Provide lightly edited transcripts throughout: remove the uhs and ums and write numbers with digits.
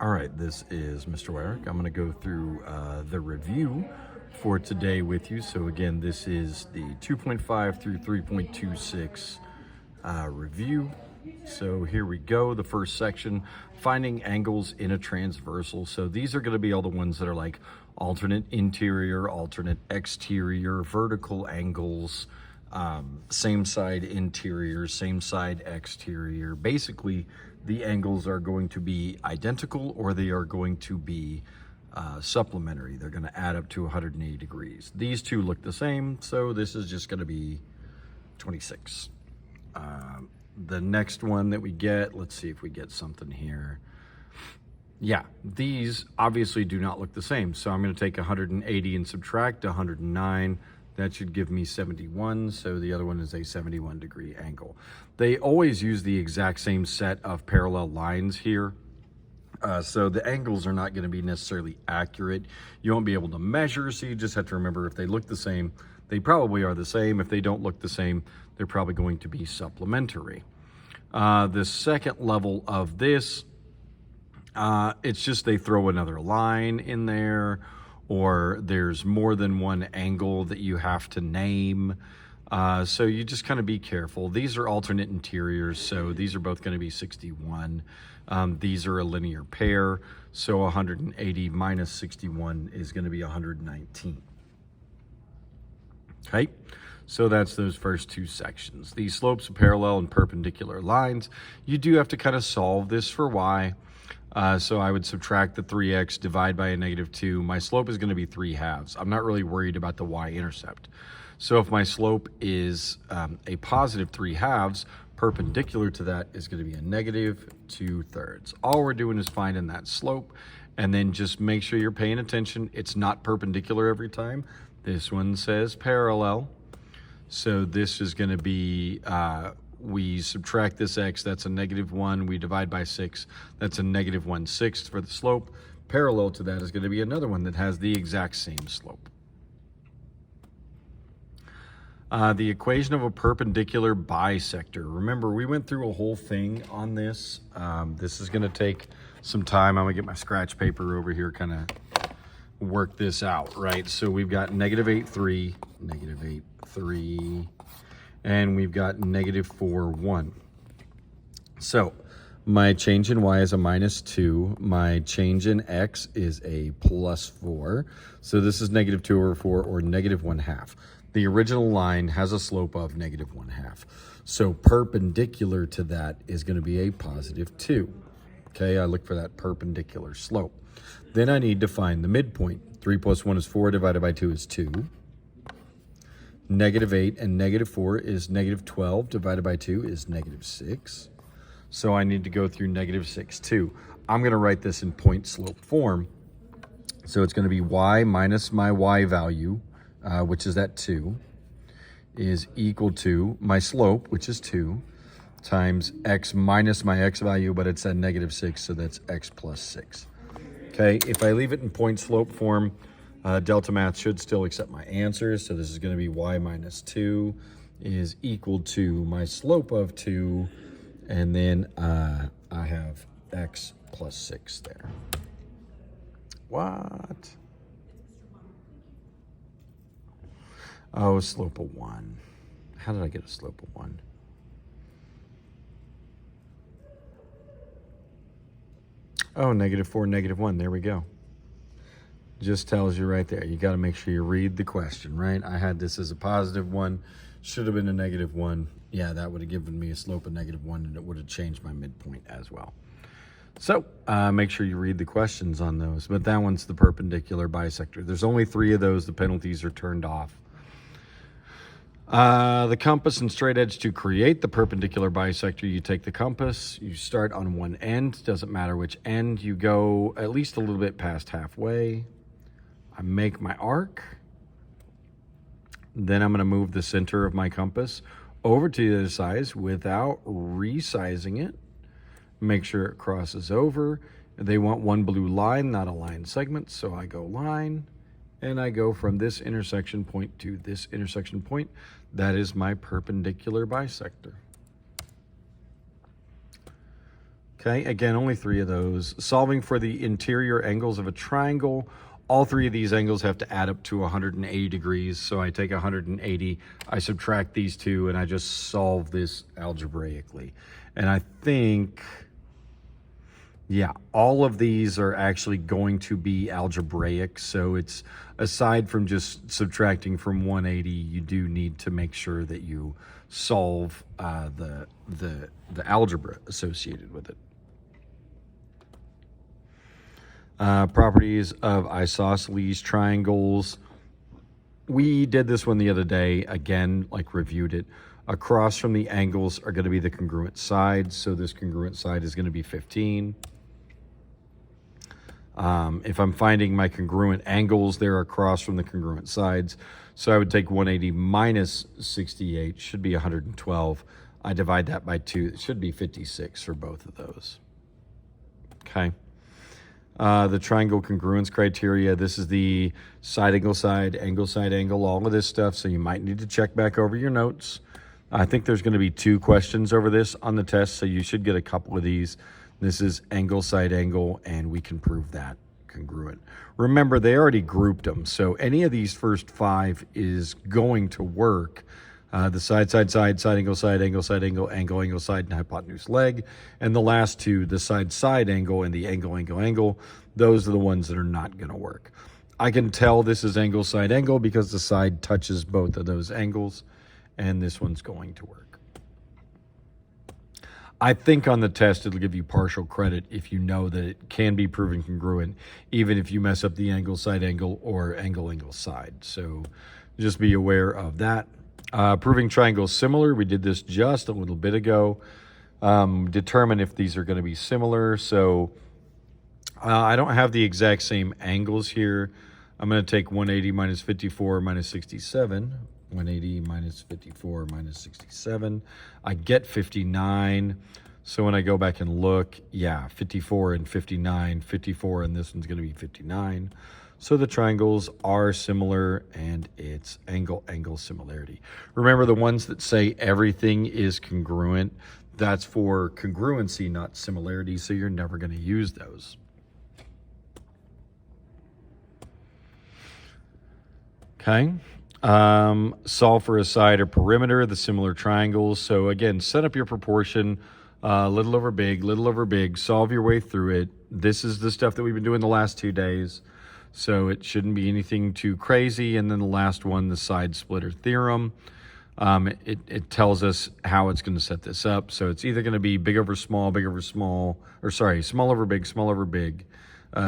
All right, this is Mr. Wyrick. I'm going to go through the review for today with you. So again, this is the 2.5 through 3.26 review. So here we go. The first section, finding angles in a transversal. So these are going to be all the ones that are like alternate interior, alternate exterior, vertical angles, same side interior, same side exterior. Basically, the angles are going to be identical or they are going to be supplementary. They're going to add up to 180 degrees. These two look the same, so this is just going to be 26. The next one that we get, let's see if we get something here. Yeah, these obviously do not look the same. So I'm going to take 180 and subtract 109. That should give me 71. So the other one is a 71 degree angle. They always use the exact same set of parallel lines here. So the angles are not going to be necessarily accurate. You won't be able to measure. So you just have to remember if they look the same, they probably are the same. If they don't look the same, they're probably going to be supplementary. The second level of this, it's just they throw another line in there, or there's more than one angle that you have to name. So you just kind of be careful. These are alternate interiors, so these are both going to be 61. These are a linear pair, so 180 minus 61 is going to be 119. Okay, so that's those first two sections. The slopes of parallel and perpendicular lines. You do have to kind of solve this for y. So I would subtract the 3x, divide by a -2. My slope is going to be 3/2. I'm not really worried about the y-intercept. So if my slope is a positive 3/2, perpendicular to that is going to be a -2/3. All we're doing is finding that slope, and then just make sure you're paying attention. It's not perpendicular every time. This one says parallel. So this is going to be, we subtract this x, that's a -1. We divide by 6, that's a -1/6 for the slope. Parallel to that is going to be another one that has the exact same slope. The equation of a perpendicular bisector. Remember, we went through a whole thing on this. This is going to take some time. I'm going to get my scratch paper over here, kind of work this out, right? So we've got -8, 3, and we've got -4, 1. So my change in y is a -2. My change in x is a +4. So this is -2/4 or -1/2. The original line has a slope of -1/2. So perpendicular to that is going to be a +2. Okay, I look for that perpendicular slope. Then I need to find the midpoint. 3 + 1 is 4, divided by 2 is 2. -8 and -4 is -12, divided by 2 is -6. So I need to go through -6 too. I'm going to write this in point slope form. So it's going to be y minus my y value, which is that 2, is equal to my slope, which is 2, times x minus my x value, but it's at -6, so that's x plus 6. Okay, if I leave it in point slope form, Delta Math should still accept my answers. So this is going to be y minus 2 is equal to my slope of 2, and then I have x plus 6 there. What? Oh, slope of 1. How did I get a slope of 1? Oh, -4, -1. There we go. Just tells you right there. You got to make sure you read the question, right? I had this as a +1. Should have been a -1. Yeah, that would have given me a slope of -1, and it would have changed my midpoint as well. So make sure you read the questions on those. But that one's the perpendicular bisector. There's only 3 of those. The penalties are turned off. The compass and straight edge. To create the perpendicular bisector, you take the compass, you start on one end, doesn't matter which end, you go at least a little bit past halfway. I make my arc, then I'm going to move the center of my compass over to the other side without resizing it. Make sure it crosses over. They want one blue line, not a line segment, so I go line, and I go from this intersection point to this intersection point. That is my perpendicular bisector. Okay, again, only 3 of those. Solving for the interior angles of a triangle. All 3 of these angles have to add up to 180 degrees. So I take 180, I subtract these 2, and I just solve this algebraically. And I think, yeah, all of these are actually going to be algebraic. So it's, aside from just subtracting from 180, you do need to make sure that you solve the algebra associated with it. Properties of isosceles triangles. We did this one the other day, again, like reviewed it. Across from the angles are going to be the congruent sides, so this congruent side is going to be 15. If I'm finding my congruent angles, they're across from the congruent sides. So I would take 180 minus 68, should be 112. I divide that by 2, it should be 56 for both of those. Okay. The triangle congruence criteria. This is the side, angle, all of this stuff. So you might need to check back over your notes. I think there's going to be 2 questions over this on the test, so you should get a couple of these. This is angle, side angle, and we can prove that congruent. Remember, they already grouped them, so any of these first 5 is going to work. The side, angle, side, angle, side, and hypotenuse leg. And the last 2, the side, angle, and the angle, those are the ones that are not going to work. I can tell this is angle, side, angle because the side touches both of those angles, and this one's going to work. I think on the test, it'll give you partial credit if you know that it can be proven congruent, even if you mess up the angle, side, angle, or angle, side. So just be aware of that. Proving triangles similar. We did this just a little bit ago. Determine if these are going to be similar. So I don't have the exact same angles here. I'm going to take 180 minus 54 minus 67. 180 minus 54 minus 67. I get 59. So when I go back and look, yeah, 54 and 59. 54 and this one's going to be 59. So the triangles are similar, and it's angle similarity. Remember, the ones that say everything is congruent, that's for congruency, not similarity, so you're never going to use those. Okay. Solve for a side or perimeter, the similar triangles. So again, set up your proportion, little over big, solve your way through it. This is the stuff that we've been doing the last 2 days. So it shouldn't be anything too crazy. And then the last one, the side splitter theorem. It tells us how it's going to set this up. So it's either going to be big over small, or sorry, small over big,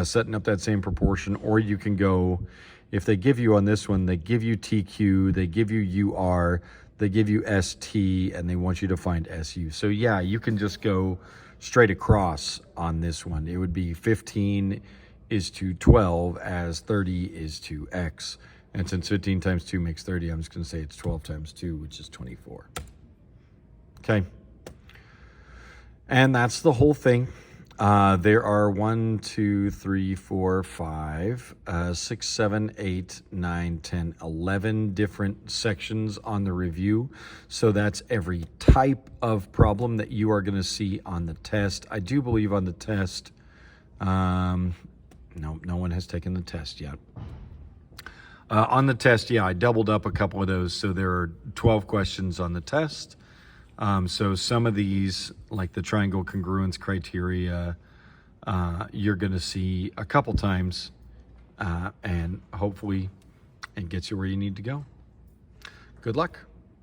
setting up that same proportion. Or you can go, if they give you on this one, they give you TQ, they give you UR, they give you ST, and they want you to find SU. So yeah, you can just go straight across on this one. It would be 15 is to 12 as 30 is to X. And since 15 times 2 makes 30, I'm just going to say it's 12 times 2, which is 24. Okay. And that's the whole thing. There are 1, 2, 3, 4, 5, 6, 7, 8, 9, 10, 11 different sections on the review. So that's every type of problem that you are going to see on the test. I do believe on the test, no one has taken the test yet. On the test, yeah, I doubled up a couple of those. So there are 12 questions on the test. So some of these, like the triangle congruence criteria, you're going to see a couple times, and hopefully it gets you where you need to go. Good luck.